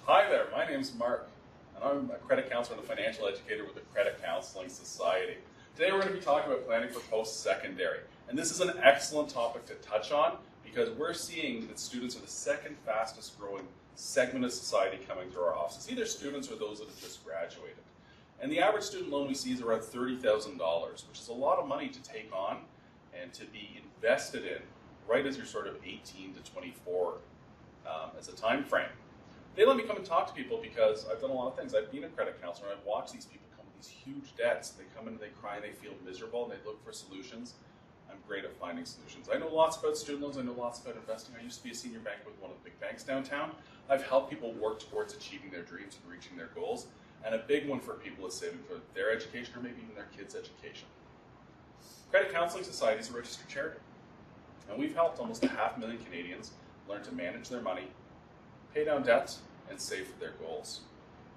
Hi there, my name's Mark, and I'm a credit counselor and a financial educator with the Credit Counseling Society. Today we're going to be talking about planning for post-secondary, and this is an excellent topic to touch on because we're seeing that students are the second fastest growing segment of society coming through our offices, either students or those that have just graduated. And the average student loan we see is around $30,000, which is a lot of money to take on and to be invested in right as you're sort of 18 to 24 as a time frame. They let me come and talk to people because I've done a lot of things. I've been a credit counselor and I've watched these people come with these huge debts. They come in and they cry and they feel miserable and they look for solutions. I'm great at finding solutions. I know lots about student loans. I know lots about investing. I used to be a senior banker with one of the big banks downtown. I've helped people work towards achieving their dreams and reaching their goals. And a big one for people is saving for their education or maybe even their kids' education. Credit Counseling Society is a registered charity. And we've helped almost 500,000 Canadians learn to manage their money, pay down debts, and save for their goals.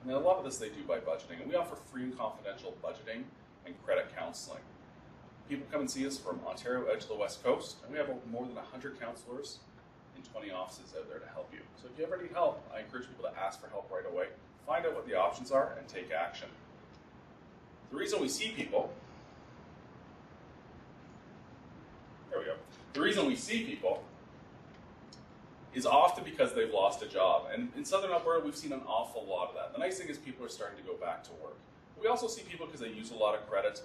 And a lot of this they do by budgeting. And we offer free and confidential budgeting and credit counseling. People come and see us from Ontario edge to the West Coast, and we have more than 100 counselors in 20 offices out there to help you. So if you ever need help, I encourage people to ask for help right away, find out what the options are, and take action. The reason we see people, the reason we see people is often because they've lost a job. And in Southern Alberta, we've seen an awful lot of that. The nice thing is people are starting to go back to work. We also see people because they use a lot of credit.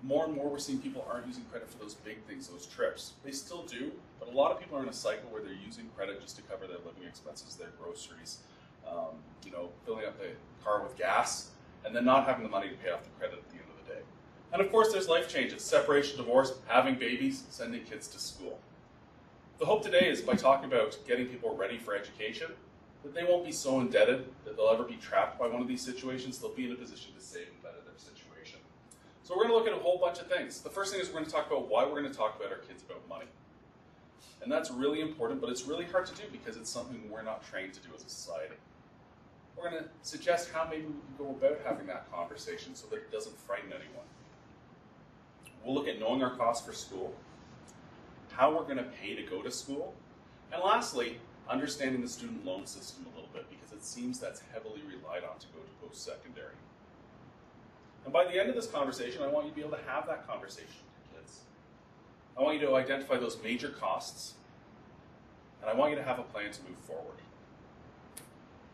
More and more we're seeing people aren't using credit for those big things, those trips. They still do, but a lot of people are in a cycle where they're using credit just to cover their living expenses, their groceries, filling up the car with gas, and then not having the money to pay off the credit at the end of the day. And of course there's life changes, separation, divorce, having babies, sending kids to school. The hope today is by talking about getting people ready for education, that they won't be so indebted that they'll ever be trapped by one of these situations. They'll be in a position to save and better their situation. So we're going to look at a whole bunch of things. The first thing is we're going to talk about why we're going to talk about our kids about money. And that's really important, but it's really hard to do because it's something we're not trained to do as a society. We're going to suggest how maybe we can go about having that conversation so that it doesn't frighten anyone. We'll look at knowing our costs for school, how we're going to pay to go to school, and lastly, understanding the student loan system a little bit because it seems that's heavily relied on to go to post-secondary. And by the end of this conversation, I want you to be able to have that conversation with your kids. I want you to identify those major costs, and I want you to have a plan to move forward.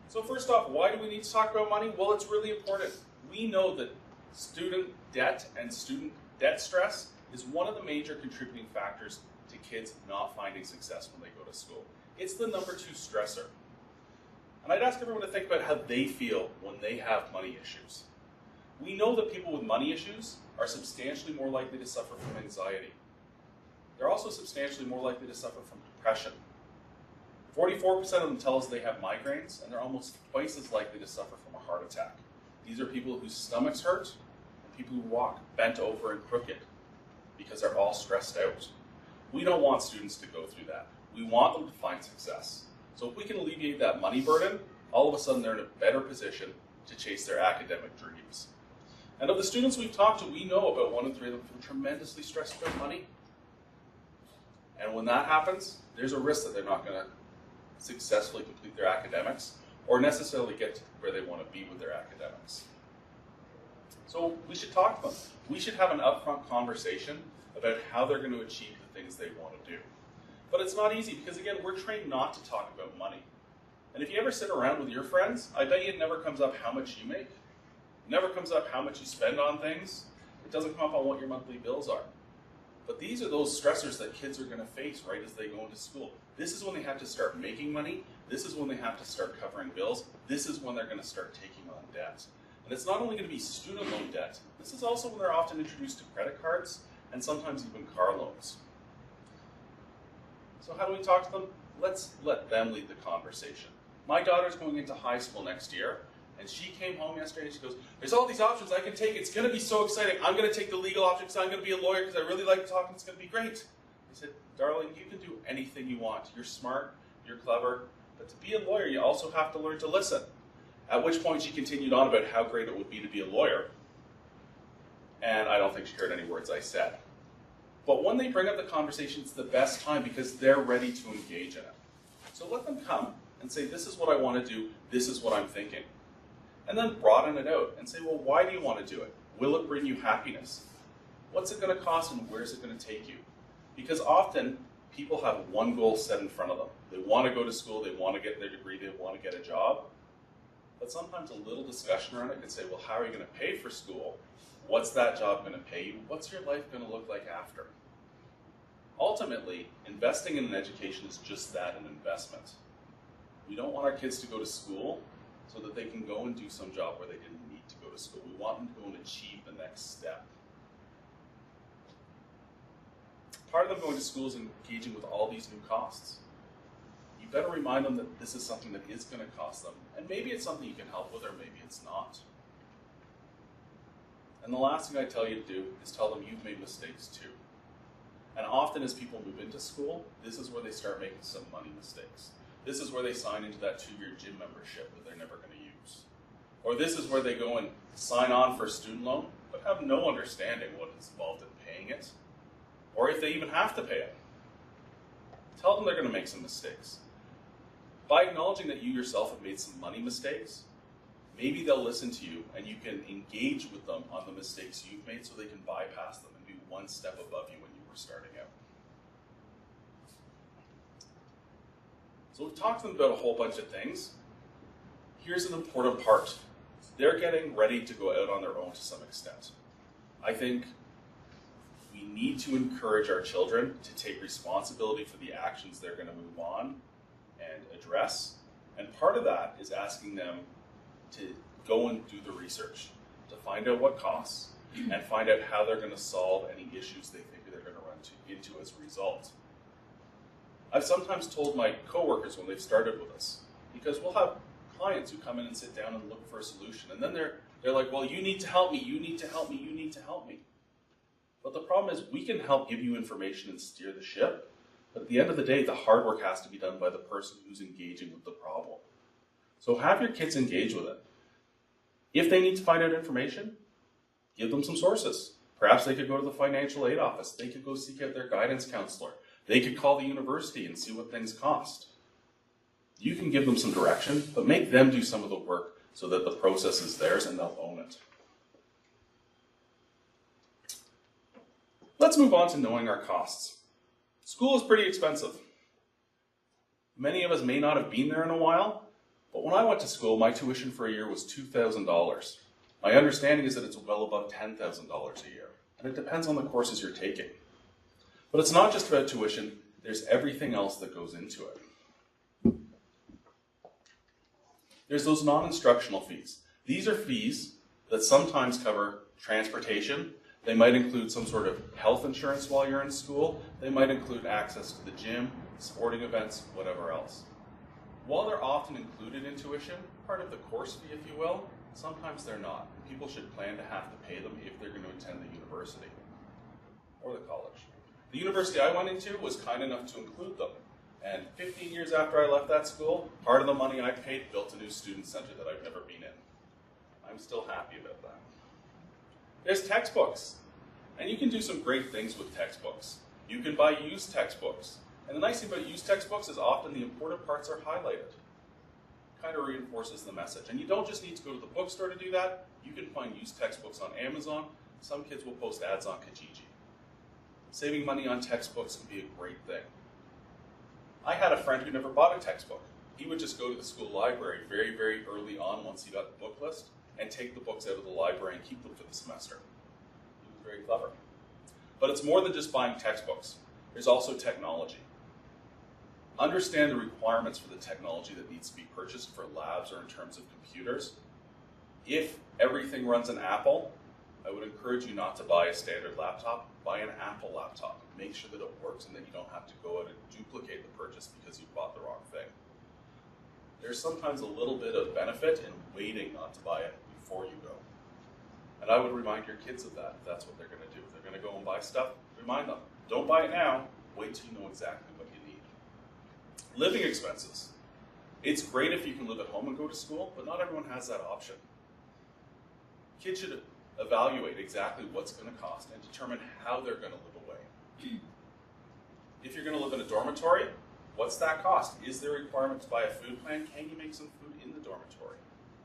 So first off, why do we need to talk about money? Well, it's really important. We know that student debt and student debt stress is one of the major contributing factors to kids not finding success when they go to school. It's the number 2 stressor. And I'd ask everyone to think about how they feel when they have money issues. We know that people with money issues are substantially more likely to suffer from anxiety. They're also substantially more likely to suffer from depression. 44% of them tell us they have migraines, and they're almost twice as likely to suffer from a heart attack. These are people whose stomachs hurt, and people who walk bent over and crooked because they're all stressed out. We don't want students to go through that. We want them to find success. So if we can alleviate that money burden, all of a sudden they're in a better position to chase their academic dreams. And of the students we've talked to, we know about 1 in 3 of them feel tremendously stressed about money. And when that happens, there's a risk that they're not going to successfully complete their academics or necessarily get to where they want to be with their academics. So we should talk to them. We should have an upfront conversation about how they're going to achieve the things they want to do. But it's not easy because, again, we're trained not to talk about money. And if you ever sit around with your friends, I bet you it never comes up how much you make. It never comes up how much you spend on things. It doesn't come up on what your monthly bills are. But these are those stressors that kids are going to face right as they go into school. This is when they have to start making money. This is when they have to start covering bills. This is when they're going to start taking on debt. And it's not only going to be student loan debt. This is also when they're often introduced to credit cards and sometimes even car loans. So how do we talk to them? Let's let them lead the conversation. My daughter's going into high school next year, and she came home yesterday and she goes, there's all these options I can take. It's going to be so exciting. I'm going to take the legal option because I'm going to be a lawyer because I really like talking. It's going to be great. I said, darling, you can do anything you want. You're smart, you're clever, but to be a lawyer, you also have to learn to listen. At which point she continued on about how great it would be to be a lawyer. And I don't think she heard any words I said. But when they bring up the conversation, it's the best time because they're ready to engage in it. So let them come and say, this is what I want to do. this is what I'm thinking. And then broaden it out and say, well, why do you want to do it? Will it bring you happiness? What's it going to cost and where's it going to take you? Because often people have one goal set in front of them. They want to go to school, they want to get their degree, they want to get a job. But sometimes a little discussion around it can say, well, how are you going to pay for school? What's that job going to pay you? What's your life going to look like after? Ultimately, investing in an education is just that, an investment. We don't want our kids to go to school so that they can go and do some job where they didn't need to go to school. We want them to go and achieve the next step. Part of them going to school is engaging with all these new costs. You better remind them that this is something that is going to cost them, and maybe it's something you can help with, or maybe it's not. And the last thing I tell you to do is tell them you've made mistakes too. And often as people move into school, this is where they start making some money mistakes. This is where they sign into that 2-year gym membership that they're never going to use. Or this is where they go and sign on for a student loan, but have no understanding what is involved in paying it, or if they even have to pay it. Tell them they're going to make some mistakes. By acknowledging that you yourself have made some money mistakes, maybe they'll listen to you and you can engage with them on the mistakes you've made so they can bypass them and be one step above you when you were starting out. So we've talked to them about a whole bunch of things. Here's an important part. They're getting ready to go out on their own to some extent. I think we need to encourage our children to take responsibility for the actions they're going to move on and address. And part of that is asking them to go and do the research, to find out what costs, and find out how they're going to solve any issues they think they're going to run into as a result. I've sometimes told my coworkers when they've started with us, because we'll have clients who come in and sit down and look for a solution, and then they're like, well, you need to help me, you need to help me, you need to help me. But the problem is we can help give you information and steer the ship, but at the end of the day, the hard work has to be done by the person who's engaging with the problem. So have your kids engage with it. If they need to find out information, give them some sources. Perhaps they could go to the financial aid office. They could go seek out their guidance counselor. They could call the university and see what things cost. You can give them some direction, but make them do some of the work so that the process is theirs and they'll own it. Let's move on to knowing our costs. School is pretty expensive. Many of us may not have been there in a while, but when I went to school, my tuition for a year was $2,000. My understanding is that it's well above $10,000 a year, and it depends on the courses you're taking. But it's not just about tuition, there's everything else that goes into it. There's those non-instructional fees. These are fees that sometimes cover transportation. They might include some sort of health insurance while you're in school. They might include access to the gym, sporting events, whatever else. While they're often included in tuition, part of the course fee, if you will, sometimes they're not. People should plan to have to pay them if they're going to attend the university or the college. The university I went into was kind enough to include them. And 15 years after I left that school, part of the money I paid built a new student center that I've never been in. I'm still happy about that. There's textbooks. And you can do some great things with textbooks. You can buy used textbooks. And the nice thing about used textbooks is often the important parts are highlighted. Kind of reinforces the message. And you don't just need to go to the bookstore to do that. You can find used textbooks on Amazon. Some kids will post ads on Kijiji. Saving money on textbooks can be a great thing. I had a friend who never bought a textbook. He would just go to the school library very, very early on once he got the book list and take the books out of the library and keep them for the semester. He was very clever. But it's more than just buying textbooks. There's also technology. Understand the requirements for the technology that needs to be purchased for labs or in terms of computers. If everything runs an Apple, I would encourage you not to buy a standard laptop. Buy an Apple laptop. Make sure that it works and that you don't have to go out and duplicate the purchase because you bought the wrong thing. There's sometimes a little bit of benefit in waiting not to buy it before you go. And I would remind your kids of that if that's what they're going to do. If they're going to go and buy stuff, remind them. Don't buy it now. Wait till you know exactly what you need. Living expenses. It's great if you can live at home and go to school, but not everyone has that option. Kids should evaluate exactly what's going to cost and determine how they're going to live away. If you're going to live in a dormitory, what's that cost? Is there a requirement to buy a food plan? Can you make some food in the dormitory.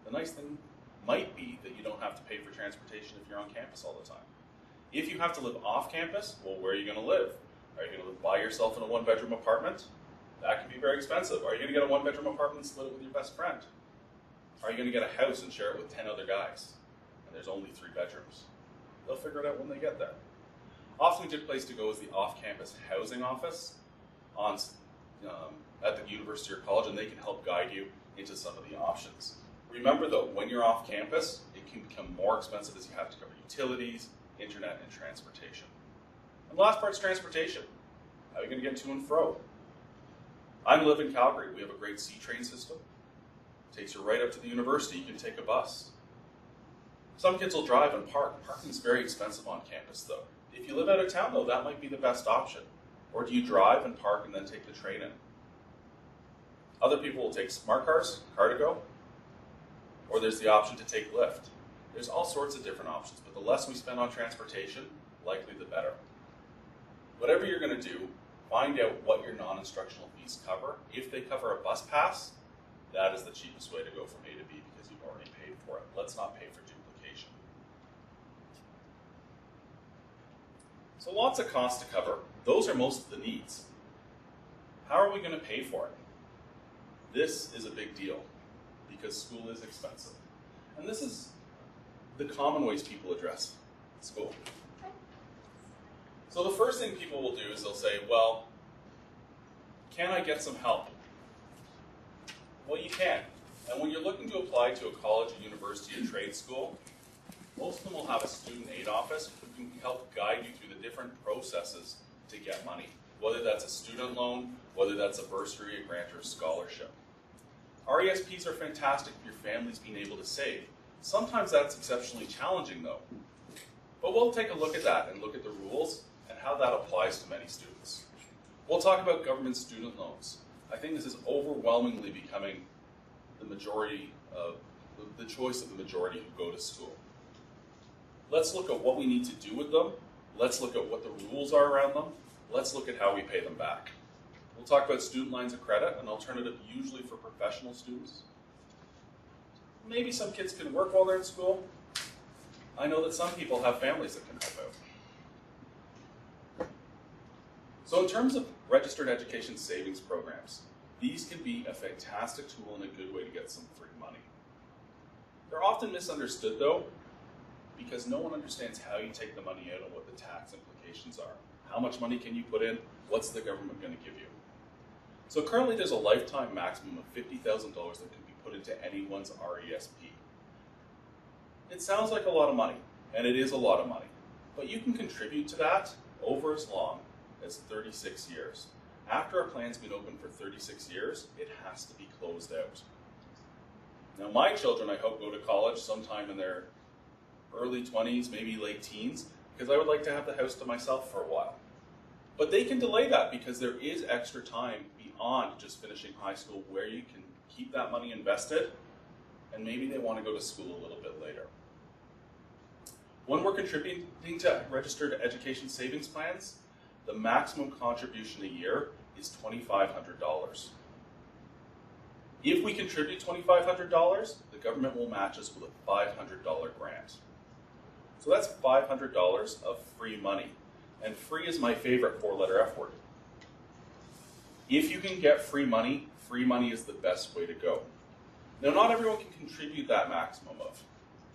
The nice thing might be that you don't have to pay for transportation if you're on campus all the time. If you have to live off campus, well, where are you going to live? Are you going to live by yourself in a one-bedroom apartment? That can be very expensive. Are you going to get a one-bedroom apartment and split it with your best friend? Are you going to get a house and share it with 10 other guys? And there's only 3 bedrooms. They'll figure it out when they get there. Often a good place to go is the off-campus housing office at the university or college, and they can help guide you into some of the options. Remember though, when you're off campus, it can become more expensive as you have to cover utilities, internet, and transportation. And the last part is transportation. How are you going to get to and fro? I live in Calgary. We have a great C-train system. It takes you right up to the university. You can take a bus. Some kids will drive and park. Parking is very expensive on campus though. If you live out of town though, that might be the best option. Or do you drive and park and then take the train in? Other people will take smart cars, Car2Go, or there's the option to take Lyft. There's all sorts of different options, but the less we spend on transportation, likely the better. Whatever you're going to do, find out what your non-instructional fees cover. If they cover a bus pass, that is the cheapest way to go from A to B because you've already paid for it. Let's not pay for duplication. So lots of costs to cover. Those are most of the needs. How are we going to pay for it? This is a big deal because school is expensive. And this is the common ways people address school. So the first thing people will do is they'll say, well, can I get some help? Well, you can. And when you're looking to apply to a college, a university, a trade school, most of them will have a student aid office who can help guide you through the different processes to get money, whether that's a student loan, whether that's a bursary, a grant, or a scholarship. RESPs are fantastic if your family's being able to save. Sometimes that's exceptionally challenging though. But we'll take a look at that and look at the rules and how that applies to many students. We'll talk about government student loans. I think this is overwhelmingly becoming the majority of the choice of the majority who go to school. Let's look at what we need to do with them. Let's look at what the rules are around them. Let's look at how we pay them back. We'll talk about student lines of credit, an alternative usually for professional students. Maybe some kids can work while they're in school. I know that some people have families that can help out. So in terms of registered education savings programs, these can be a fantastic tool and a good way to get some free money. They're often misunderstood though, because no one understands how you take the money out and what the tax implications are. How much money can you put in? What's the government going to give you? So currently there's a lifetime maximum of $50,000 that can be put into anyone's RESP. It sounds like a lot of money, and it is a lot of money, but you can contribute to that over as long as 36 years. After a plan's been open for 36 years, it has to be closed out. Now my children, I hope, go to college sometime in their early 20s, maybe late teens, because I would like to have the house to myself for a while. But they can delay that because there is extra time beyond just finishing high school where you can keep that money invested, and maybe they want to go to school a little bit later. When we're contributing to registered education savings plans, the maximum contribution a year is $2,500. If we contribute $2,500, the government will match us with a $500 grant. So that's $500 of free money. And free is my favorite 4-letter F word. If you can get free money is the best way to go. Now, not everyone can contribute that maximum of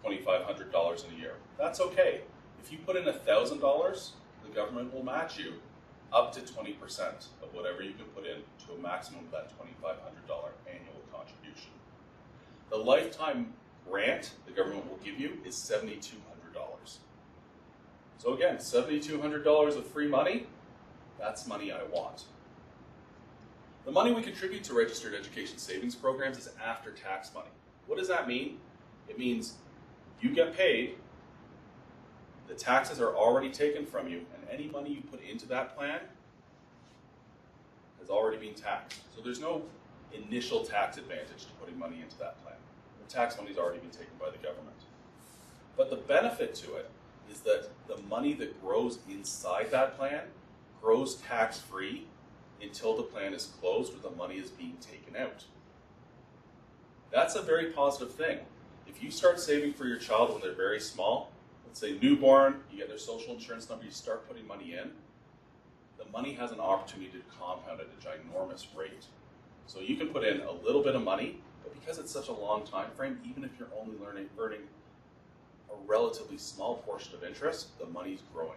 $2,500 in a year. That's okay. If you put in $1,000, the government will match you up to 20% of whatever you can put in to a maximum of that $2,500 annual contribution. The lifetime grant the government will give you is $7,200. So again, $7,200 of free money, that's money I want. The money we contribute to registered education savings programs is after-tax money. What does that mean? It means you get paid, the taxes are already taken from you, and any money you put into that plan has already been taxed. So there's no initial tax advantage to putting money into that plan. The tax money has already been taken by the government. But the benefit to it is that the money that grows inside that plan grows tax-free until the plan is closed or the money is being taken out. That's a very positive thing. If you start saving for your child when they're very small, let's say newborn, you get their social insurance number, you start putting money in, the money has an opportunity to compound at a ginormous rate. So you can put in a little bit of money, but because it's such a long time frame, even if you're only earning a relatively small portion of interest, the money's growing.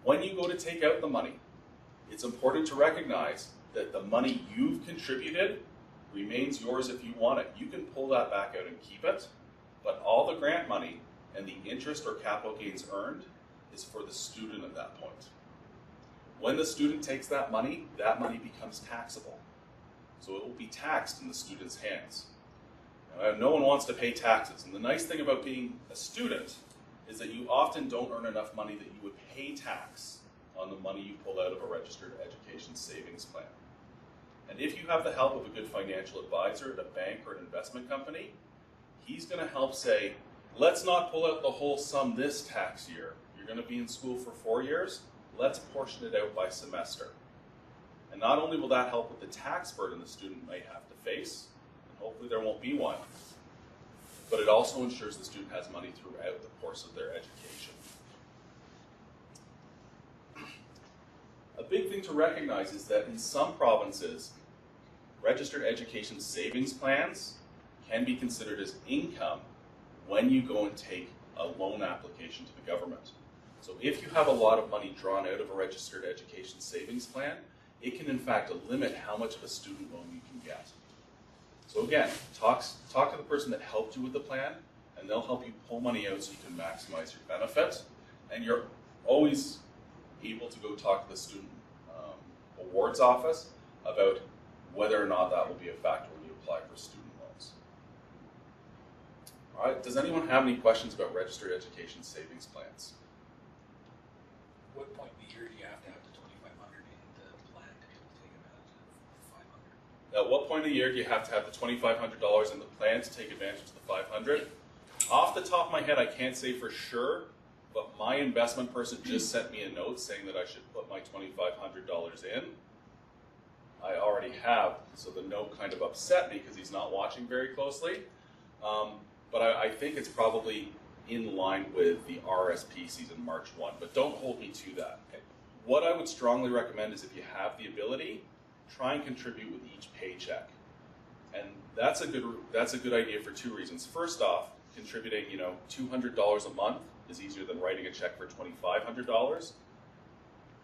When you go to take out the money, it's important to recognize that the money you've contributed remains yours if you want it. You can pull that back out and keep it, but all the grant money and the interest or capital gains earned is for the student at that point. When the student takes that money becomes taxable. So it will be taxed in the student's hands. Now, no one wants to pay taxes, and the nice thing about being a student is that you often don't earn enough money that you would pay tax on the money you pull out of a registered education savings plan. And if you have the help of a good financial advisor at a bank or an investment company, he's going to help say, let's not pull out the whole sum this tax year. You're going to be in school for 4 years. Let's portion it out by semester. And not only will that help with the tax burden the student might have to face, and hopefully there won't be one, but it also ensures the student has money throughout the course of their education. A big thing to recognize is that in some provinces, registered education savings plans can be considered as income when you go and take a loan application to the government. So if you have a lot of money drawn out of a registered education savings plan, it can in fact limit how much of a student loan you can get. So again, talk to the person that helped you with the plan, and they'll help you pull money out so you can maximize your benefit. And you're always able to go talk to the student awards office about whether or not that will be a factor when you apply for student loans. All right, does anyone have any questions about registered education savings plans? What point in the year do you have to have the $2,500 in the plan to be able to take advantage of the $500? At what point of the year do you have to have the $2,500 in the plan to take advantage of the $500? Off the top of my head, I can't say for sure, but my investment person just sent me a note saying that I should put my $2,500 in. I already have, so the note kind of upset me because he's not watching very closely. But I think it's probably in line with the RSP season, March 1, but don't hold me to that. Okay? What I would strongly recommend is if you have the ability, try and contribute with each paycheck. And that's a good idea for two reasons. First off, contributing, $200 a month is easier than writing a check for $2,500.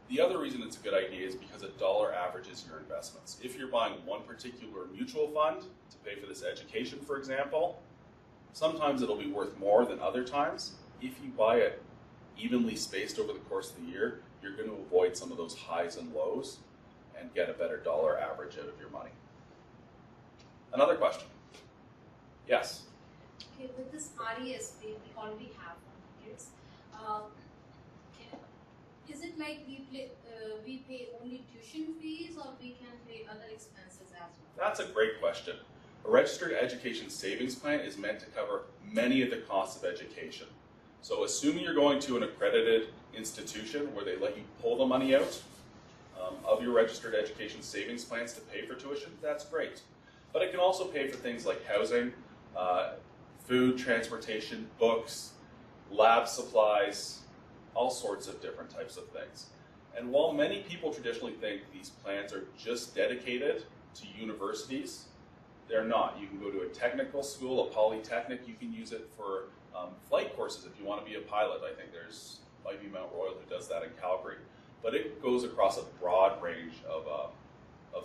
The other reason it's a good idea is because a dollar averages your investments. If you're buying one particular mutual fund to pay for this education, for example, sometimes it'll be worth more than other times. If you buy it evenly spaced over the course of the year, you're going to avoid some of those highs and lows and get a better dollar average out of your money. Another question? Yes? Okay, with this RESP, we already have one kids. Is it like we pay only tuition fees, or we can pay other expenses as well? That's a great question. A registered education savings plan is meant to cover many of the costs of education. So assuming you're going to an accredited institution where they let you pull the money out of your registered education savings plans to pay for tuition, that's great. But it can also pay for things like housing, food, transportation, books, lab supplies, all sorts of different types of things. And while many people traditionally think these plans are just dedicated to universities, they're not. You can go to a technical school, a polytechnic. You can use it for flight courses if you want to be a pilot. I think might be Mount Royal who does that in Calgary. But it goes across a broad range of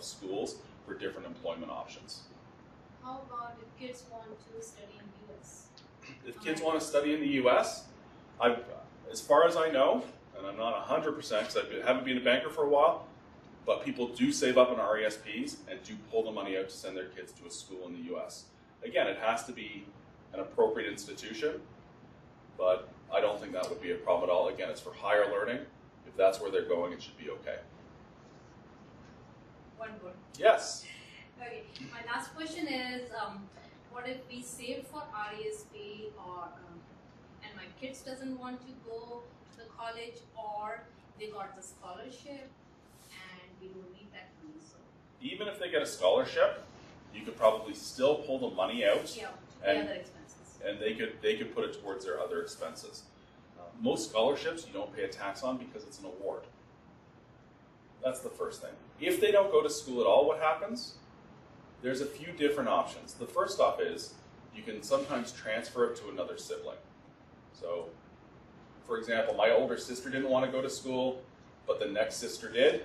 schools for different employment options. How about if kids want to study in the US? If kids want to study in the US, as far as I know, and I'm not 100% because I haven't been a banker for a while, but people do save up on RESPs and do pull the money out to send their kids to a school in the US. Again, it has to be an appropriate institution, but I don't think that would be a problem at all. Again, it's for higher learning. If that's where they're going, it should be okay. One more. Yes? Okay, my last question is, what if we save for RESP and my kids doesn't want to go to the college, or they got the scholarship and we don't need that money? So Even if they get a scholarship, you could probably still pull the money out, Yeah, and, the other expenses. and they could put it towards their other expenses. Most scholarships you don't pay a tax on because it's an award. That's the first thing. If they don't go to school at all, what happens? There's a few different options. The first off is you can sometimes transfer it to another sibling. So, for example, my older sister didn't want to go to school, but the next sister did.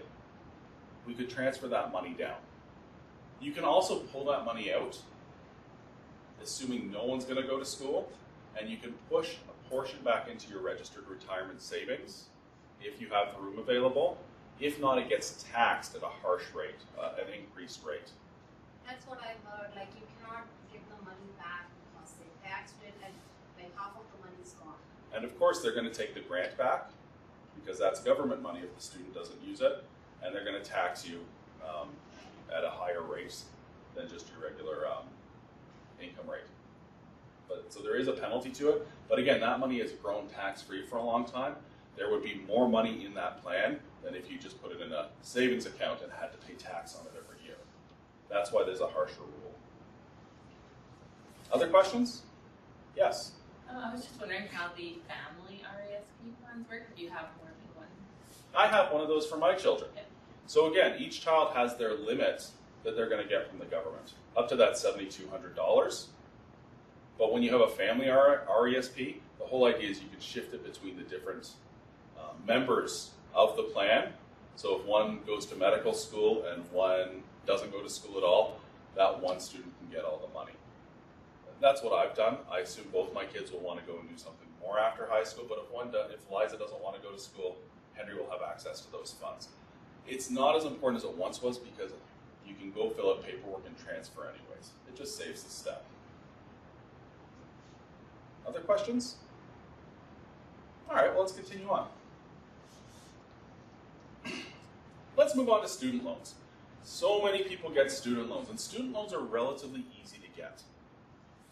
We could transfer that money down. You can also pull that money out, assuming no one's going to go to school, and you can push a portion back into your registered retirement savings if you have the room available. If not, it gets taxed at a harsh rate, an increased rate. That's what I heard, like you cannot give the money back because they taxed it and like half of the money is gone. And of course, they're going to take the grant back because that's government money if the student doesn't use it, and they're going to tax you at a higher rate than just your regular income rate. So there is a penalty to it, but again, that money has grown tax-free for a long time. There would be more money in that plan than if you just put it in a savings account and had to pay tax on it every year. That's why there's a harsher rule. Other questions? Yes? I was just wondering how the family RESP plans work, if you have more than one. I have one of those for my children. Okay. So again, each child has their limit that they're going to get from the government, up to that $7,200. But when you have a family RESP, the whole idea is you can shift it between the different members of the plan. So if one goes to medical school and one doesn't go to school at all, that one student can get all the money. That's what I've done. I assume both my kids will want to go and do something more after high school, but if Liza doesn't want to go to school, Henry will have access to those funds. It's not as important as it once was because you can go fill out paperwork and transfer anyways. It just saves the step. Other questions? All right, well, let's continue on. Let's move on to student loans. So many people get student loans, and student loans are relatively easy to get.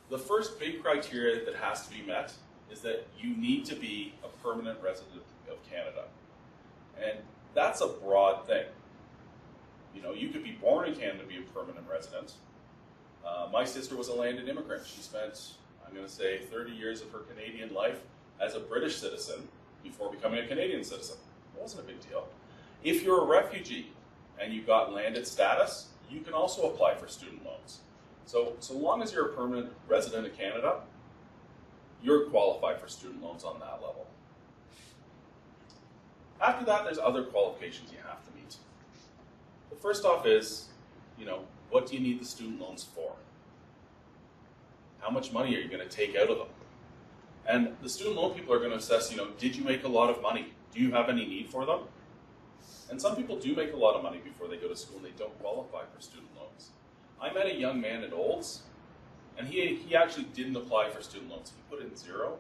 The first big criteria that has to be met is that you need to be a permanent resident of Canada. And that's a broad thing. You know, you could be born in Canada and be a permanent resident. My sister was a landed immigrant. She spent, I'm going to say, 30 years of her Canadian life as a British citizen before becoming a Canadian citizen. It wasn't a big deal. If you're a refugee and you've got landed status, you can also apply for student loans. So long as you're a permanent resident of Canada, you're qualified for student loans on that level. After that, there's other qualifications you have to meet. The first off is, what do you need the student loans for? How much money are you going to take out of them? And the student loan people are going to assess, did you make a lot of money? Do you have any need for them? And some people do make a lot of money before they go to school and they don't qualify for student loans. I met a young man at Olds, and he actually didn't apply for student loans. He put in 0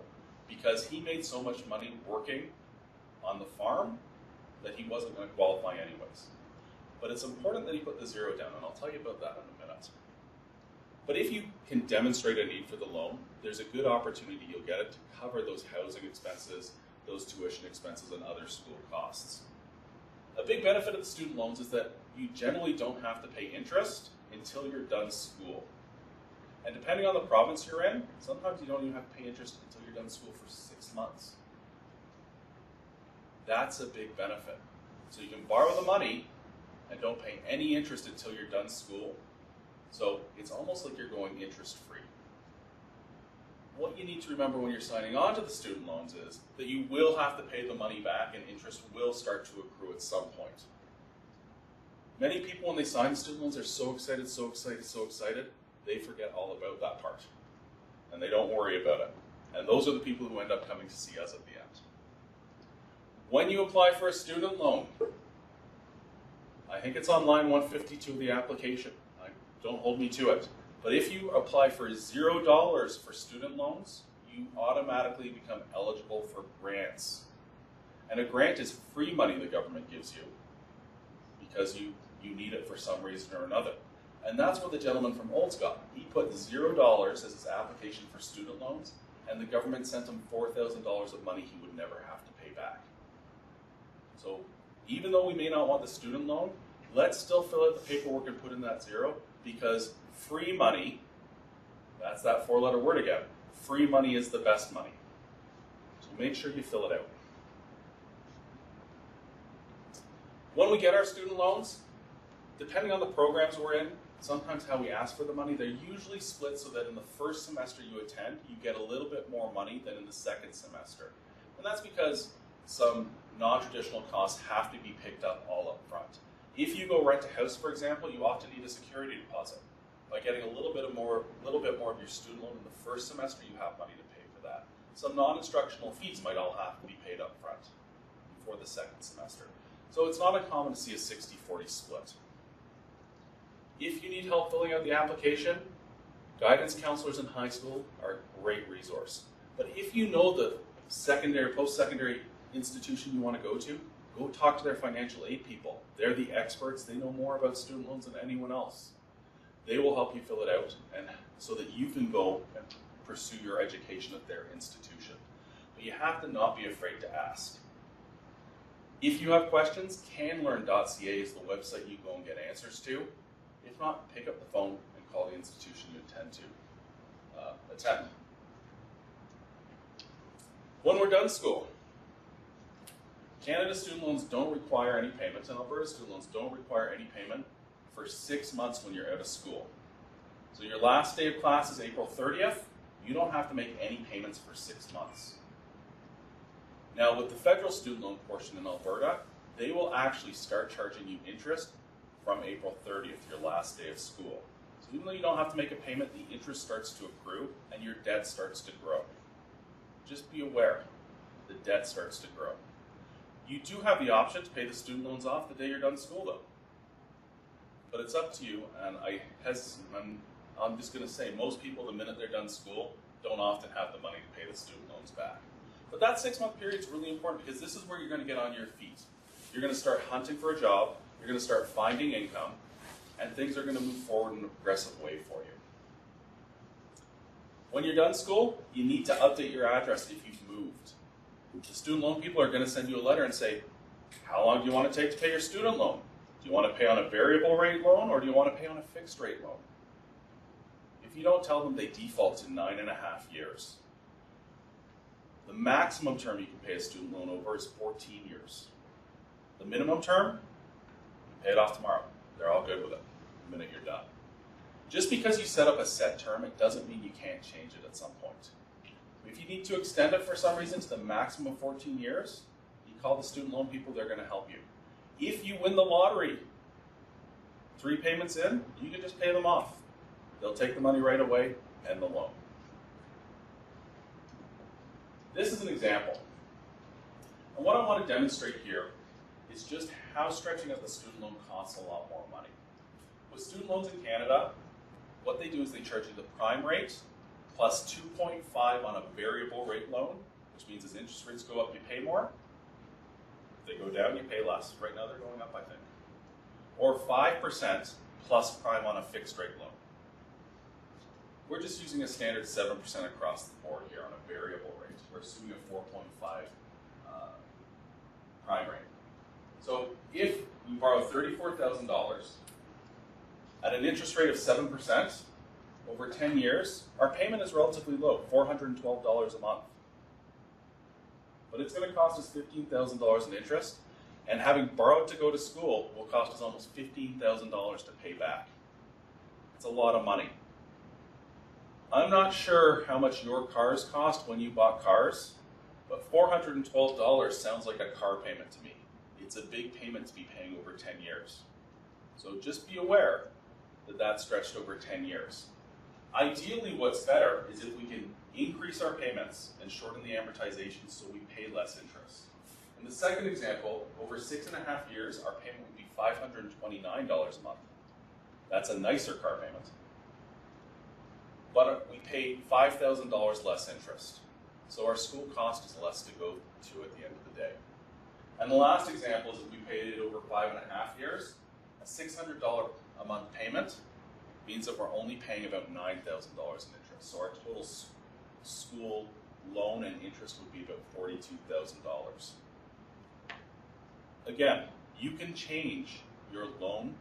because he made so much money working on the farm that he wasn't going to qualify anyways. But it's important that he put the 0 down, and I'll tell you about that in a minute. But if you can demonstrate a need for the loan, there's a good opportunity you'll get it to cover those housing expenses, those tuition expenses, and other school costs. A big benefit of the student loans is that you generally don't have to pay interest until you're done school. And depending on the province you're in, sometimes you don't even have to pay interest until you're done school for 6 months. That's a big benefit. So you can borrow the money and don't pay any interest until you're done school. So it's almost like you're going interest-free. What you need to remember when you're signing on to the student loans is that you will have to pay the money back and interest will start to accrue at some point. Many people, when they sign student loans, are so excited, so excited, so excited, they forget all about that part. And they don't worry about it. And those are the people who end up coming to see us at the end. When you apply for a student loan, I think it's on line 152 of the application. Don't hold me to it. But if you apply for $0 for student loans, you automatically become eligible for grants. And a grant is free money the government gives you because you need it for some reason or another. And that's what the gentleman from Olds got. He put $0 as his application for student loans, and the government sent him $4,000 of money he would never have to pay back. So even though we may not want the student loan, let's still fill out the paperwork and put in that 0, because free money, that's that four-letter word again, free money is the best money. So make sure you fill it out. When we get our student loans, depending on the programs we're in, sometimes how we ask for the money, they're usually split so that in the first semester you attend, you get a little bit more money than in the second semester. And that's because some non-traditional costs have to be picked up all up front. If you go rent a house, for example, you often need a security deposit. By getting a little bit more of your student loan in the first semester, you have money to pay for that. Some non-instructional fees might all have to be paid up front before the second semester. So it's not uncommon to see a 60-40 split. If you need help filling out the application, guidance counselors in high school are a great resource. But if you know the secondary, post-secondary institution you want to go talk to their financial aid people. They're the experts. They know more about student loans than anyone else. They will help you fill it out and so that you can go and pursue your education at their institution. But you have to not be afraid to ask. If you have questions, canlearn.ca is the website you go and get answers to. If not, pick up the phone and call the institution you intend to attend. When we're done school, Canada student loans don't require any payments, and Alberta student loans don't require any payment for 6 months when you're out of school. So your last day of class is April 30th. You don't have to make any payments for 6 months. Now with the federal student loan portion in Alberta, they will actually start charging you interest from April 30th, your last day of school. So even though you don't have to make a payment, the interest starts to accrue and your debt starts to grow. Just be aware, the debt starts to grow. You do have the option to pay the student loans off the day you're done school though. But it's up to you, and I'm just going to say, most people, the minute they're done school, don't often have the money to pay the student loans back. But that 6-month period is really important because this is where you're going to get on your feet. You're going to start hunting for a job, you're going to start finding income, and things are going to move forward in a progressive way for you. When you're done school, you need to update your address if you've moved. The student loan people are going to send you a letter and say, how long do you want to take to pay your student loan? Do you want to pay on a variable rate loan or do you want to pay on a fixed rate loan? If you don't tell them, they default to 9.5 years. The maximum term you can pay a student loan over is 14 years. The minimum term, you pay it off tomorrow. They're all good with it the minute you're done. Just because you set up a set term, it doesn't mean you can't change it at some point. If you need to extend it for some reason to the maximum of 14 years, you call the student loan people, they're going to help you. If you win the lottery, 3 payments in, you can just pay them off. They'll take the money right away and the loan. This is an example. And what I want to demonstrate here is just how stretching out the student loan costs a lot more money. With student loans in Canada, what they do is they charge you the prime rate plus 2.5 on a variable rate loan, which means as interest rates go up, you pay more. If they go down, you pay less. Right now they're going up, I think. Or 5% plus prime on a fixed rate loan. We're just using a standard 7% across the board here on a variable rate. We're assuming a 4.5 prime rate. So if we borrow $34,000 at an interest rate of 7%, over 10 years, our payment is relatively low, $412 a month. But it's going to cost us $15,000 in interest, and having borrowed to go to school will cost us almost $15,000 to pay back. It's a lot of money. I'm not sure how much your cars cost when you bought cars, but $412 sounds like a car payment to me. It's a big payment to be paying over 10 years. So just be aware that that's stretched over 10 years. Ideally, what's better is if we can increase our payments and shorten the amortization so we pay less interest. In the second example, over 6.5 years, our payment would be $529 a month. That's a nicer car payment. But we pay $5,000 less interest. So our school cost is less to go to at the end of the day. And the last example is if we paid it over 5.5 years, a $600 a month payment means that we're only paying about $9,000 in interest. So our total school loan and interest would be about $42,000. Again, you can change your loan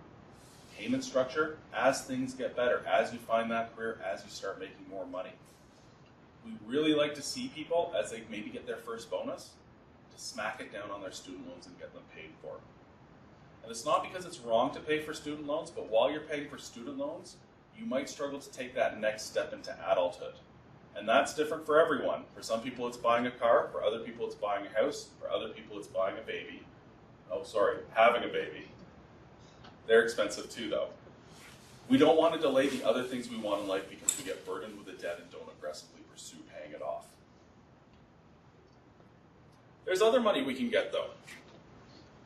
payment structure as things get better, as you find that career, as you start making more money. We really like to see people, as they maybe get their first bonus, to smack it down on their student loans and get them paid for. And it's not because it's wrong to pay for student loans, but while you're paying for student loans, you might struggle to take that next step into adulthood. And that's different for everyone. For some people it's buying a car, for other people it's buying a house, for other people it's buying a baby. Oh, sorry, having a baby. They're expensive too, though. We don't want to delay the other things we want in life because we get burdened with a debt and don't aggressively pursue paying it off. There's other money we can get, though.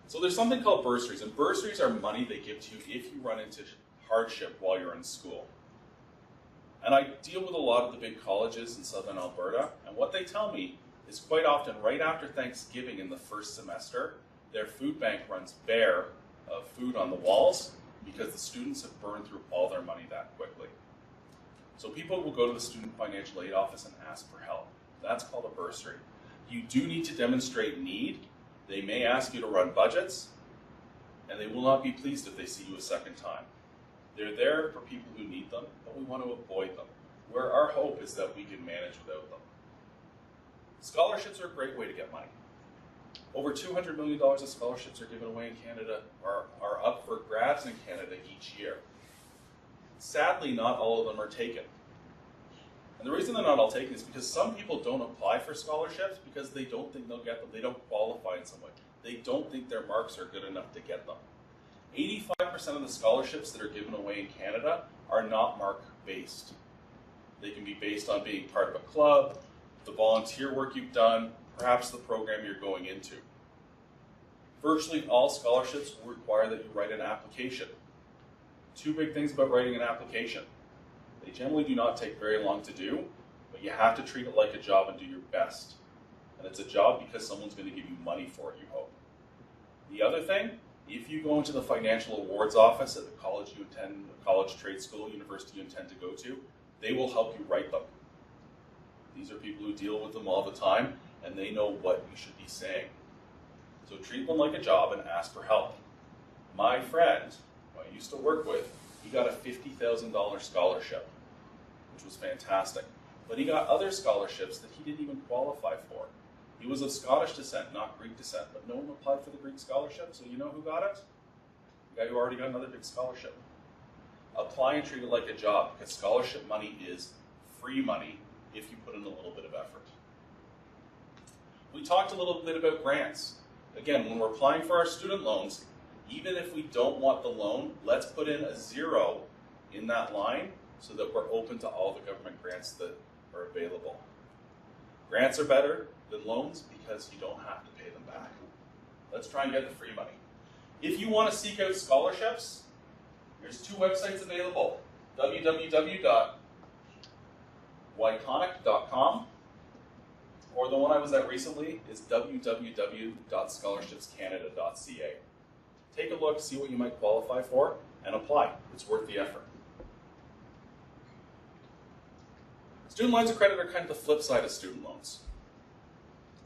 So there's something called bursaries, and bursaries are money they give to you if you run into hardship while you're in school. And I deal with a lot of the big colleges in southern Alberta, and what they tell me is quite often right after Thanksgiving in the first semester, their food bank runs bare of food on the walls because the students have burned through all their money that quickly. So people will go to the Student Financial Aid Office and ask for help. That's called a bursary. You do need to demonstrate need. They may ask you to run budgets, and they will not be pleased if they see you a second time. They're there for people who need them, but we want to avoid them, where our hope is that we can manage without them. Scholarships are a great way to get money. Over $200 million of scholarships are given away in Canada, are up for grabs in Canada each year. Sadly, not all of them are taken. And the reason they're not all taken is because some people don't apply for scholarships because they don't think they'll get them. They don't qualify in some way. They don't think their marks are good enough to get them. 85% of the scholarships that are given away in Canada are not mark-based. They can be based on being part of a club, the volunteer work you've done, perhaps the program you're going into. Virtually all scholarships will require that you write an application. Two big things about writing an application. They generally do not take very long to do, but you have to treat it like a job and do your best. And it's a job because someone's going to give you money for it, you hope. The other thing, if you go into the financial awards office at the college you intend, college, trade school, university you intend to go to, they will help you write them. These are people who deal with them all the time, and they know what you should be saying. So treat them like a job and ask for help. My friend, who I used to work with, he got a $50,000 scholarship, which was fantastic. But he got other scholarships that he didn't even qualify for. He was of Scottish descent, not Greek descent, but no one applied for the Greek scholarship, so you know who got it? The guy who already got another big scholarship. Apply and treat it like a job, because scholarship money is free money if you put in a little bit of effort. We talked a little bit about grants. Again, when we're applying for our student loans, even if we don't want the loan, let's put in a 0 in that line so that we're open to all the government grants that are available. Grants are better than loans because you don't have to pay them back. Let's try and get the free money. If you want to seek out scholarships, there's two websites available. www.wyconic.com, or the one I was at recently is www.scholarshipscanada.ca. Take a look, see what you might qualify for, and apply. It's worth the effort. Student lines of credit are kind of the flip side of student loans.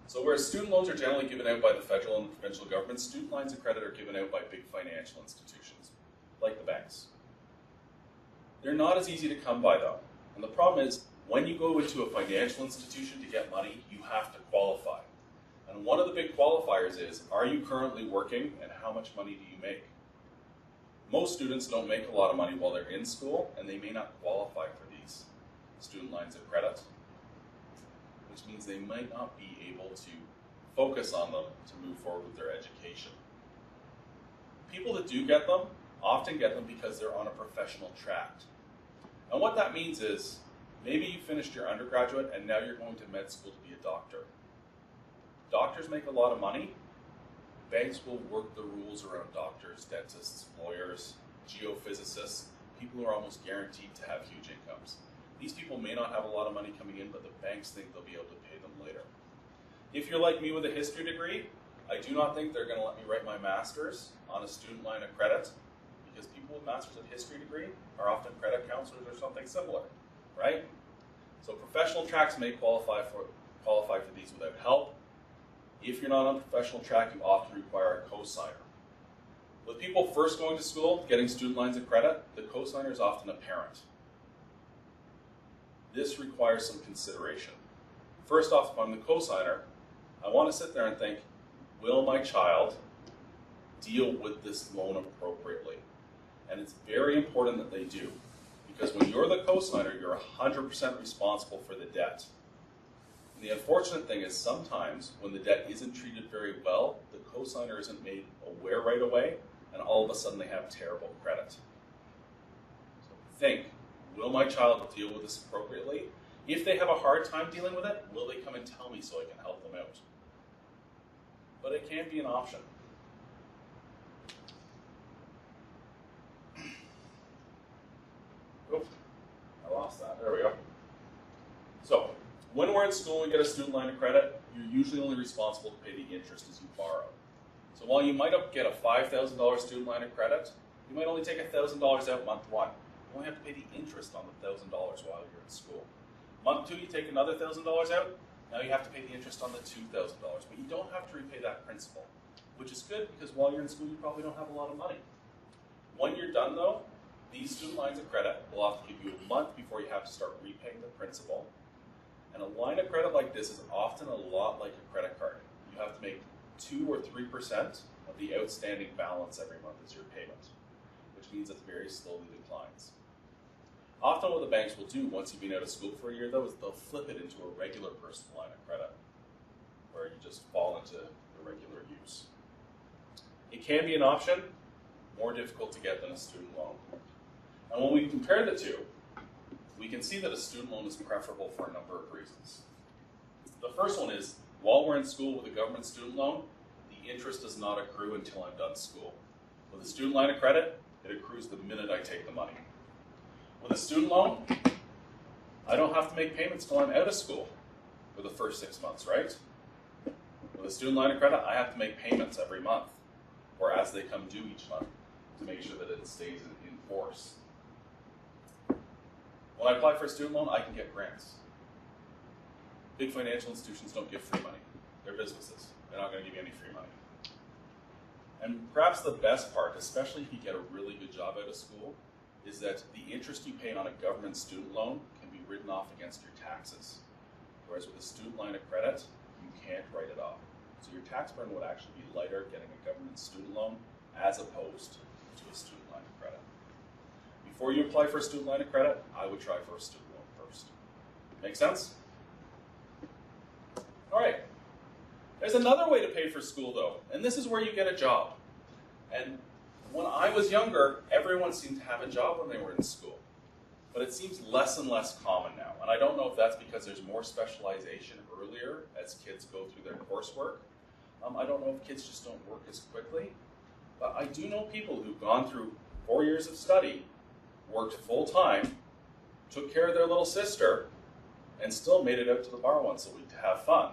So whereas student loans are generally given out by the federal and provincial governments, student lines of credit are given out by big financial institutions, like the banks. They're not as easy to come by, though. And the problem is, when you go into a financial institution to get money, you have to qualify. And one of the big qualifiers is, are you currently working and how much money do you make? Most students don't make a lot of money while they're in school, and they may not qualify for these student lines of credit, which means they might not be able to focus on them to move forward with their education. People that do get them often get them because they're on a professional track. And what that means is, maybe you finished your undergraduate and now you're going to med school to be a doctor. Doctors make a lot of money. Banks will work the rules around doctors, dentists, lawyers, geophysicists, people who are almost guaranteed to have huge incomes. These people may not have a lot of money coming in, but the banks think they'll be able to pay them later. If you're like me with a history degree, I do not think they're going to let me write my master's on a student line of credit, because people with masters of history degree are often credit counselors or something similar, right? So professional tracks may qualify for these without help. If you're not on a professional track, you often require a co-signer. With people first going to school, getting student lines of credit, the cosigner is often a parent. This requires some consideration. First off, if I'm the cosigner, I want to sit there and think, will my child deal with this loan appropriately? And it's very important that they do, because when you're the cosigner, you're 100% responsible for the debt. And the unfortunate thing is sometimes when the debt isn't treated very well, the cosigner isn't made aware right away, and all of a sudden they have terrible credit. So think, will my child deal with this appropriately? If they have a hard time dealing with it, will they come and tell me so I can help them out? But it can be an option. Oops, I lost that. There we go. So, when we're in school and we get a student line of credit, you're usually only responsible to pay the interest as you borrow. So while you might get a $5,000 student line of credit, you might only take $1,000 out month one. You only have to pay the interest on the $1,000 while you're in school. Month two, you take another $1,000 out. Now you have to pay the interest on the $2,000, but you don't have to repay that principal, which is good because while you're in school, you probably don't have a lot of money. When you're done though, these student lines of credit will often give you a month before you have to start repaying the principal. And a line of credit like this is often a lot like a credit card. You have to make 2 or 3% of the outstanding balance every month as your payment, which means it very slowly declines. Often what the banks will do once you've been out of school for a year though is they'll flip it into a regular personal line of credit where you just fall into the regular use. It can be an option, more difficult to get than a student loan. And when we compare the two, we can see that a student loan is preferable for a number of reasons. The first one is, while we're in school with a government student loan, the interest does not accrue until I'm done school. With a student line of credit, it accrues the minute I take the money. With a student loan, I don't have to make payments till I'm out of school for the first 6 months, right? With a student line of credit, I have to make payments every month, or as they come due each month, to make sure that it stays in force. When I apply for a student loan, I can get grants. Big financial institutions don't give free money. They're businesses. They're not going to give you any free money. And perhaps the best part, especially if you get a really good job out of school, is that the interest you pay on a government student loan can be written off against your taxes. Whereas with a student line of credit, you can't write it off. So your tax burden would actually be lighter getting a government student loan as opposed to a student line of credit. Before you apply for a student line of credit, I would try for a student loan first. Make sense? All right. There's another way to pay for school though, and this is where you get a job. And when I was younger, everyone seemed to have a job when they were in school. But it seems less and less common now. And I don't know if that's because there's more specialization earlier as kids go through their coursework. I don't know if kids just don't work as quickly. But I do know people who've gone through 4 years of study, worked full-time, took care of their little sister, and still made it out to the bar once a week to have fun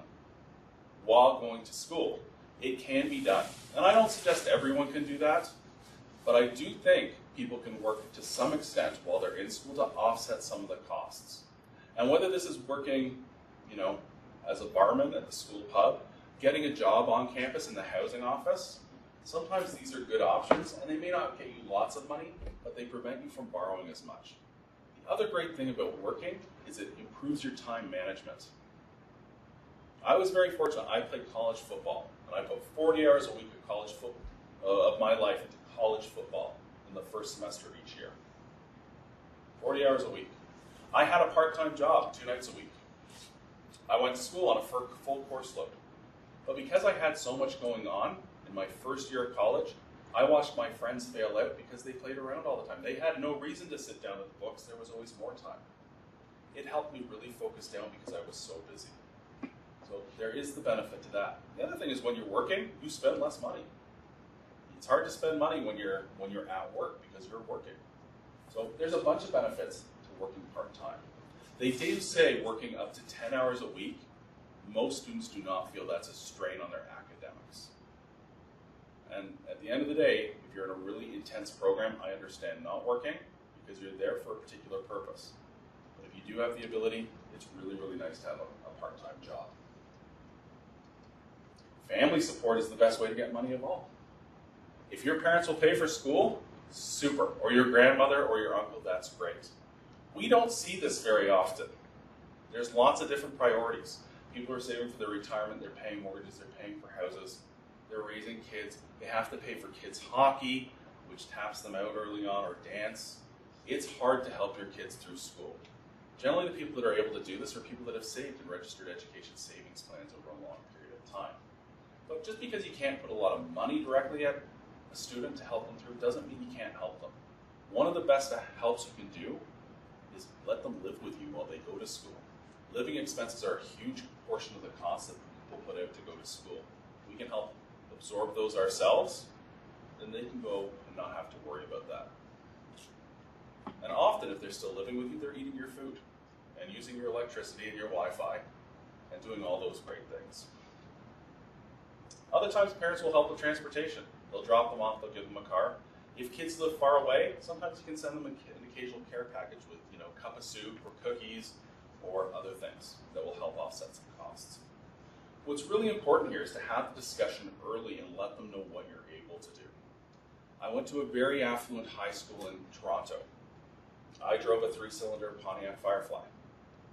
while going to school. It can be done. And I don't suggest everyone can do that, but I do think people can work to some extent while they're in school to offset some of the costs. And whether this is working, as a barman at the school pub, getting a job on campus in the housing office, sometimes these are good options, and they may not get you lots of money, but they prevent you from borrowing as much. The other great thing about working is it improves your time management. I was very fortunate. I played college football, and I put 40 hours a week of my life into college football in the first semester of each year. 40 hours a week. I had a part-time job 2 nights a week. I went to school on a full course load. But because I had so much going on in my first year of college, I watched my friends fail out because they played around all the time. They had no reason to sit down with the books. There was always more time. It helped me really focus down because I was so busy. So there is the benefit to that. The other thing is when you're working, you spend less money. It's hard to spend money when you're at work because you're working. So there's a bunch of benefits to working part-time. They do say working up to 10 hours a week, most students do not feel that's a strain on their academics. And at the end of the day, if you're in a really intense program, I understand not working because you're there for a particular purpose. But if you do have the ability, it's really, really nice to have a part-time job. Family support is the best way to get money of all. If your parents will pay for school, super. Or your grandmother or your uncle, that's great. We don't see this very often. There's lots of different priorities. People are saving for their retirement, they're paying mortgages, they're paying for houses, they're raising kids, they have to pay for kids' hockey, which taps them out early on, or dance. It's hard to help your kids through school. Generally, the people that are able to do this are people that have saved in registered education savings plans over a long period of time. But just because you can't put a lot of money directly at a student to help them through doesn't mean you can't help them. One of the best helps you can do is let them live with you while they go to school. Living expenses are a huge portion of the cost that people put out to go to school. We can help absorb those ourselves, then they can go and not have to worry about that. And often, if they're still living with you, they're eating your food and using your electricity and your Wi-Fi and doing all those great things. Other times, parents will help with transportation. They'll drop them off, they'll give them a car. If kids live far away, sometimes you can send them an occasional care package with, a cup of soup or cookies or other things that will help offset some costs. What's really important here is to have the discussion early and let them know what you're able to do. I went to a very affluent high school in Toronto. I drove a 3-cylinder Pontiac Firefly.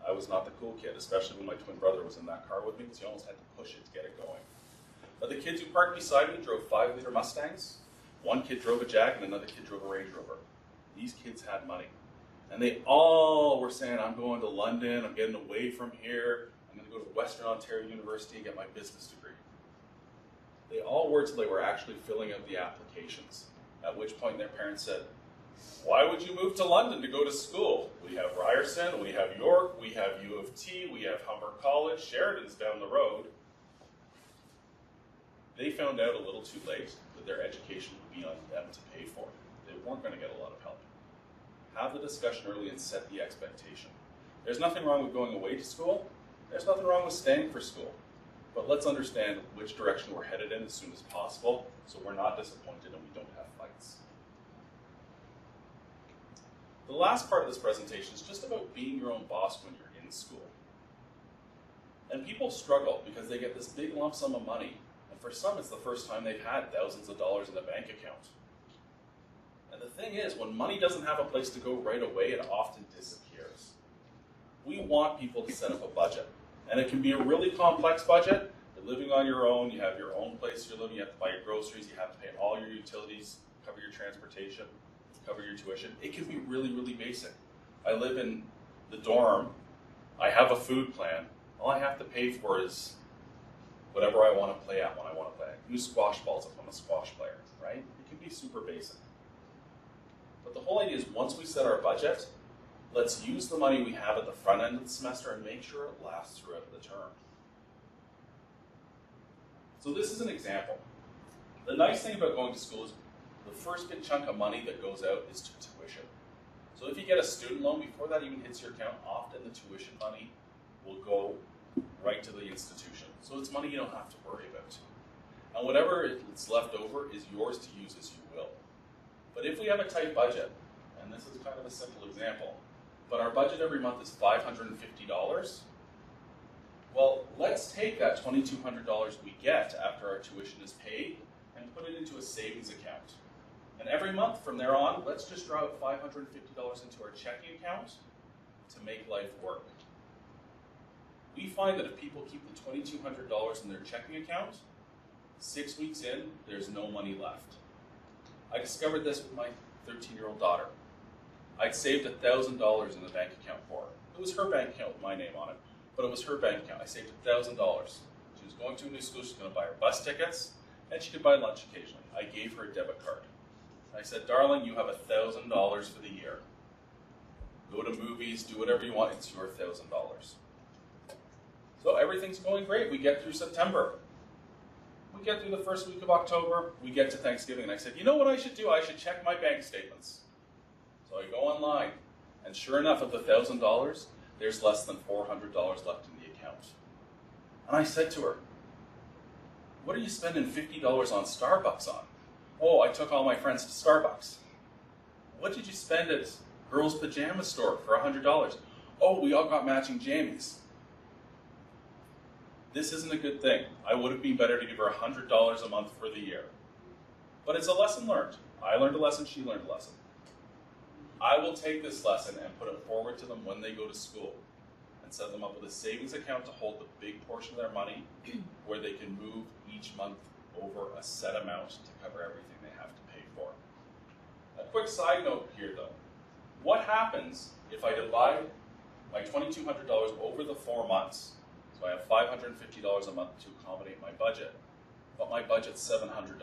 I was not the cool kid, especially when my twin brother was in that car with me, because he almost had to push it to get it going. But the kids who parked beside me drove 5-liter Mustangs. One kid drove a Jag and another kid drove a Range Rover. These kids had money. And they all were saying, I'm going to London, I'm getting away from here, I'm going to go to Western Ontario University and get my business degree. They all were till they were actually filling out the applications, at which point their parents said, why would you move to London to go to school? We have Ryerson, we have York, we have U of T, we have Humber College, Sheridan's down the road. They found out a little too late that their education would be on them to pay for. They weren't going to get a lot of help. Have the discussion early and set the expectation. There's nothing wrong with going away to school. There's nothing wrong with staying for school. But let's understand which direction we're headed in as soon as possible so we're not disappointed and we don't have fights. The last part of this presentation is just about being your own boss when you're in school. And people struggle because they get this big lump sum of money, and for some it's the first time they've had thousands of dollars in a bank account. And the thing is, when money doesn't have a place to go right away, it often disappears. We want people to set up a budget. And it can be a really complex budget. You're living on your own, you have your own place you're living, you have to buy your groceries, you have to pay all your utilities, cover your transportation, cover your tuition. It can be really, really basic. I live in the dorm, I have a food plan, all I have to pay for is whatever I want to play at when I want to play. New squash balls if I'm a squash player, right? It can be super basic. But the whole idea is once we set our budget, let's use the money we have at the front end of the semester and make sure it lasts throughout the term. So this is an example. The nice thing about going to school is the first big chunk of money that goes out is to tuition. So if you get a student loan before that even hits your account, often the tuition money will go right to the institution. So it's money you don't have to worry about. And whatever is left over is yours to use as you will. But if we have a tight budget, and this is kind of a simple example, but our budget every month is $550, well, let's take that $2,200 we get after our tuition is paid and put it into a savings account. And every month from there on, let's just draw out $550 into our checking account to make life work. We find that if people keep the $2,200 in their checking account, 6 weeks in, there's no money left. I discovered this with my 13-year-old daughter. I'd saved $1,000 in the bank account for her. It was her bank account with my name on it, but it was her bank account. I saved $1,000. She was going to a new school, she was going to buy her bus tickets, and she could buy lunch occasionally. I gave her a debit card. I said, darling, you have $1,000 for the year. Go to movies, do whatever you want, it's your $1,000. So everything's going great. We get through September. We get through the first week of October, we get to Thanksgiving, and I said, you know what I should do? I should check my bank statements. So I go online, and sure enough, of the $1,000, there's less than $400 left in the account. And I said to her, what are you spending $50 on Starbucks on? Oh, I took all my friends to Starbucks. What did you spend at Girls' Pajama Store for $100? Oh, we all got matching jammies. This isn't a good thing. I would have been better to give her $100 a month for the year. But it's a lesson learned. I learned a lesson, she learned a lesson. I will take this lesson and put it forward to them when they go to school and set them up with a savings account to hold the big portion of their money where they can move each month over a set amount to cover everything they have to pay for. A quick side note here though. What happens if I divide my $2,200 over the 4 months? So I have $550 a month to accommodate my budget, but my budget's $700.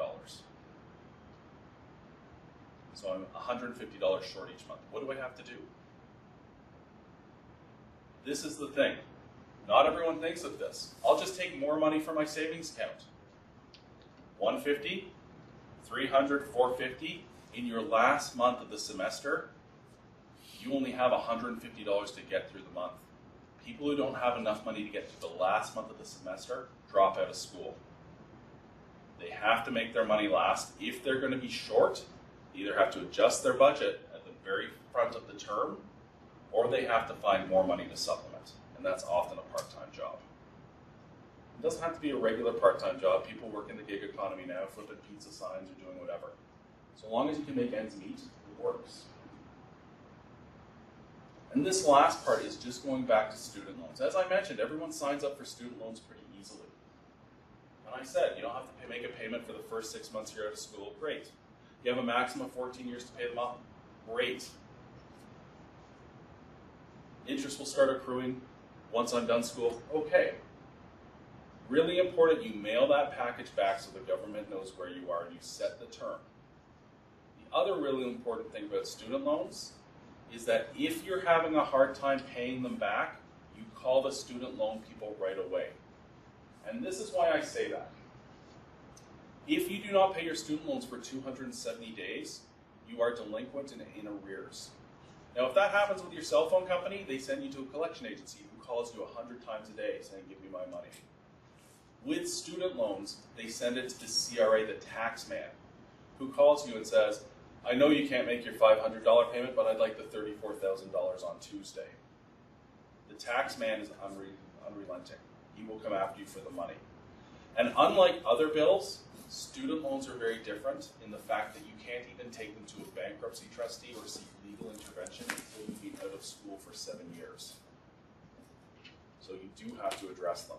So I'm $150 short each month. What do I have to do? This is the thing. Not everyone thinks of this. I'll just take more money from my savings account. $150, $300, $450. In your last month of the semester, you only have $150 to get through the month. People who don't have enough money to get through the last month of the semester drop out of school. They have to make their money last. If they're going to be short, they either have to adjust their budget at the very front of the term, or they have to find more money to supplement. And that's often a part-time job. It doesn't have to be a regular part-time job. People work in the gig economy now, flipping pizza signs or doing whatever. So long as you can make ends meet, it works. And this last part is just going back to student loans. As I mentioned, everyone signs up for student loans pretty easily. And I said, you don't have to make a payment for the first 6 months you're out of school. Great. You have a maximum of 14 years to pay them off. Great. Interest will start accruing once I'm done school. Okay. Really important, you mail that package back so the government knows where you are and you set the term. The other really important thing about student loans is that if you're having a hard time paying them back, you call the student loan people right away. And this is why I say that. If you do not pay your student loans for 270 days, you are delinquent and in arrears. Now, if that happens with your cell phone company, they send you to a collection agency who calls you 100 times a day saying, give me my money. With student loans, they send it to the CRA, the tax man, who calls you and says, I know you can't make your $500 payment, but I'd like the $34,000 on Tuesday. The tax man is unrelenting. He will come after you for the money. And unlike other bills, student loans are very different in the fact that you can't even take them to a bankruptcy trustee or seek legal intervention until you've been out of school for 7 years. So you do have to address them.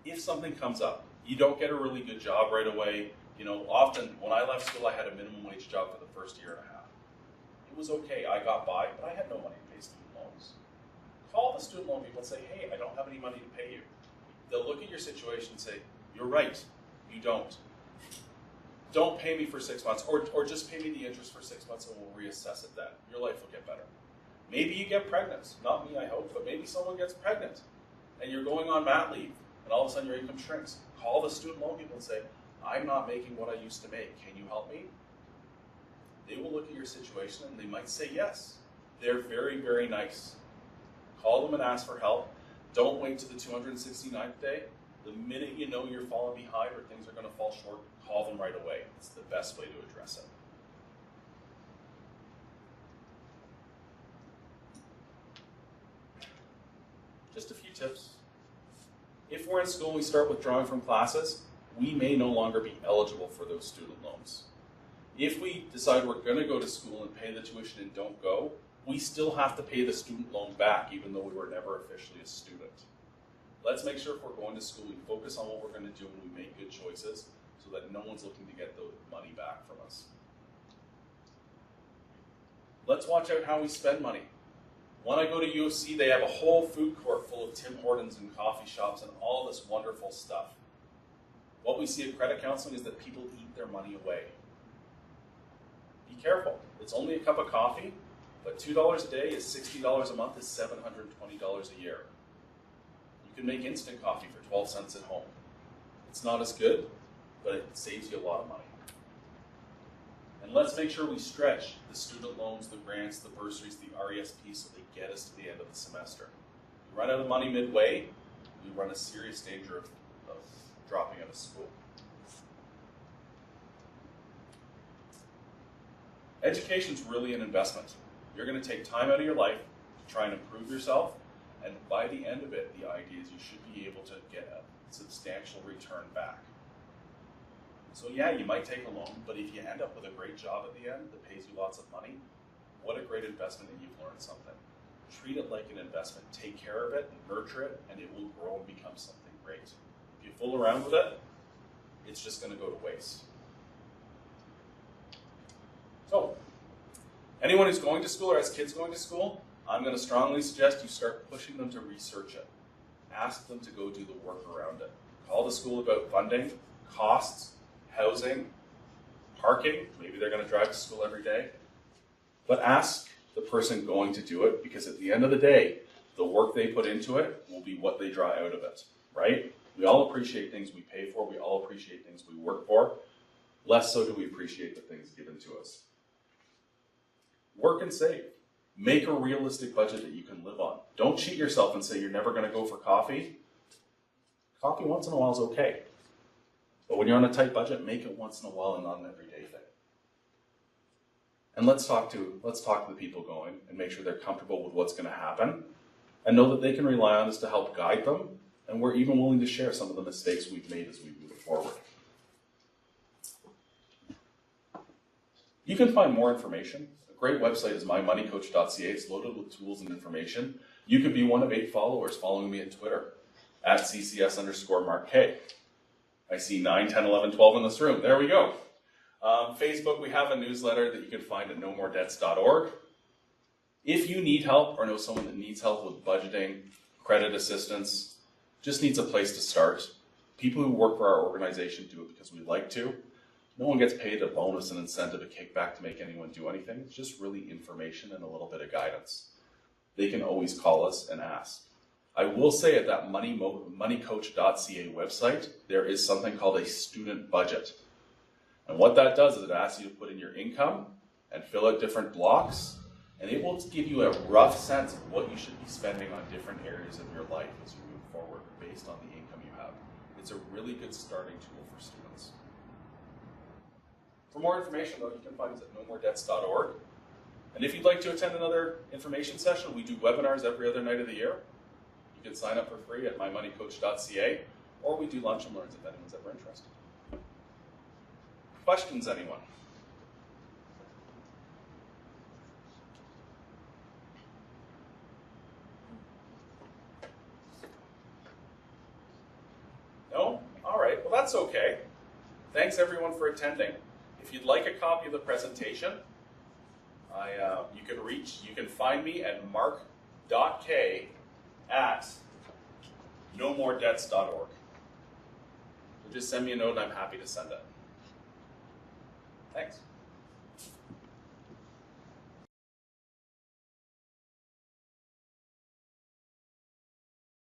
If something comes up, you don't get a really good job right away. You know, often when I left school, I had a minimum wage job for the first year and a half. It was okay, I got by, but I had no money to pay student loans. Call the student loan people and say, hey, I don't have any money to pay you. They'll look at your situation and say, you're right, you don't. Don't pay me for 6 months, or just pay me the interest for 6 months and we'll reassess it then. Your life will get better. Maybe you get pregnant. Not me, I hope, but maybe someone gets pregnant and you're going on mat leave and all of a sudden your income shrinks. Call the student loan people and say, I'm not making what I used to make. Can you help me? They will look at your situation and they might say yes. They're very, very nice. Call them and ask for help. Don't wait to the 269th day. The minute you know you're falling behind or things are going to fall short, call them right away. It's the best way to address it. Just a few tips. If we're in school and we start withdrawing from classes, we may no longer be eligible for those student loans. If we decide we're going to go to school and pay the tuition and don't go, we still have to pay the student loan back even though we were never officially a student. Let's make sure if we're going to school, we focus on what we're going to do and we make good choices so that no one's looking to get the money back from us. Let's watch out how we spend money. When I go to U of C, they have a whole food court full of Tim Hortons and coffee shops and all this wonderful stuff. What we see at credit counseling is that people eat their money away. Be careful. It's only a cup of coffee, but $2 a day is $60 a month is $720 a year. You can make instant coffee for 12 cents at home. It's not as good, but it saves you a lot of money. And let's make sure we stretch the student loans, the grants, the bursaries, the RESP so they get us to the end of the semester. If we run out of money midway, we run a serious danger of dropping out of school. Education's really an investment. You're going to take time out of your life to try and improve yourself, and by the end of it, the idea is you should be able to get a substantial return back. So yeah, you might take a loan, but if you end up with a great job at the end that pays you lots of money, what a great investment that you've learned something. Treat it like an investment. Take care of it, nurture it, and it will grow and become something great. If you fool around with it, it's just going to go to waste. So, anyone who's going to school or has kids going to school, I'm going to strongly suggest you start pushing them to research it. Ask them to go do the work around it. Call the school about funding, costs, housing, parking. Maybe they're going to drive to school every day. But ask the person going to do it, because at the end of the day, the work they put into it will be what they draw out of it, right? We all appreciate things we pay for. We all appreciate things we work for. Less so do we appreciate the things given to us. Work and save. Make a realistic budget that you can live on. Don't cheat yourself and say you're never going to go for coffee. Coffee once in a while is okay. But when you're on a tight budget, make it once in a while and not an everyday thing. And let's talk to the people going and make sure they're comfortable with what's going to happen and know that they can rely on us to help guide them, and we're even willing to share some of the mistakes we've made as we move forward. You can find more information. A great website is mymoneycoach.ca. It's loaded with tools and information. You could be one of 8 followers following me at Twitter, at CCS_Mark K. I see 9, 10, 11, 12 in this room. There we go. Facebook, we have a newsletter that you can find at nomordebts.org. If you need help or know someone that needs help with budgeting, credit assistance, just needs a place to start. People who work for our organization do it because we like to. No one gets paid a bonus, an incentive, a kickback to make anyone do anything. It's just really information and a little bit of guidance. They can always call us and ask. I will say at that mymoneycoach.ca website, there is something called a student budget. And what that does is it asks you to put in your income and fill out different blocks, and it will give you a rough sense of what you should be spending on different areas of your life as you move forward based on the income you have. It's a really good starting tool for students. For more information, though, you can find us at nomordebts.org. And if you'd like to attend another information session, we do webinars every other night of the year. You can sign up for free at mymoneycoach.ca, or we do lunch and learns if anyone's ever interested. Questions, anyone? No? All right, well that's okay. Thanks everyone for attending. If you'd like a copy of the presentation, you can find me at mark.k@nomordebts.org. So just send me a note and I'm happy to send it. Thanks.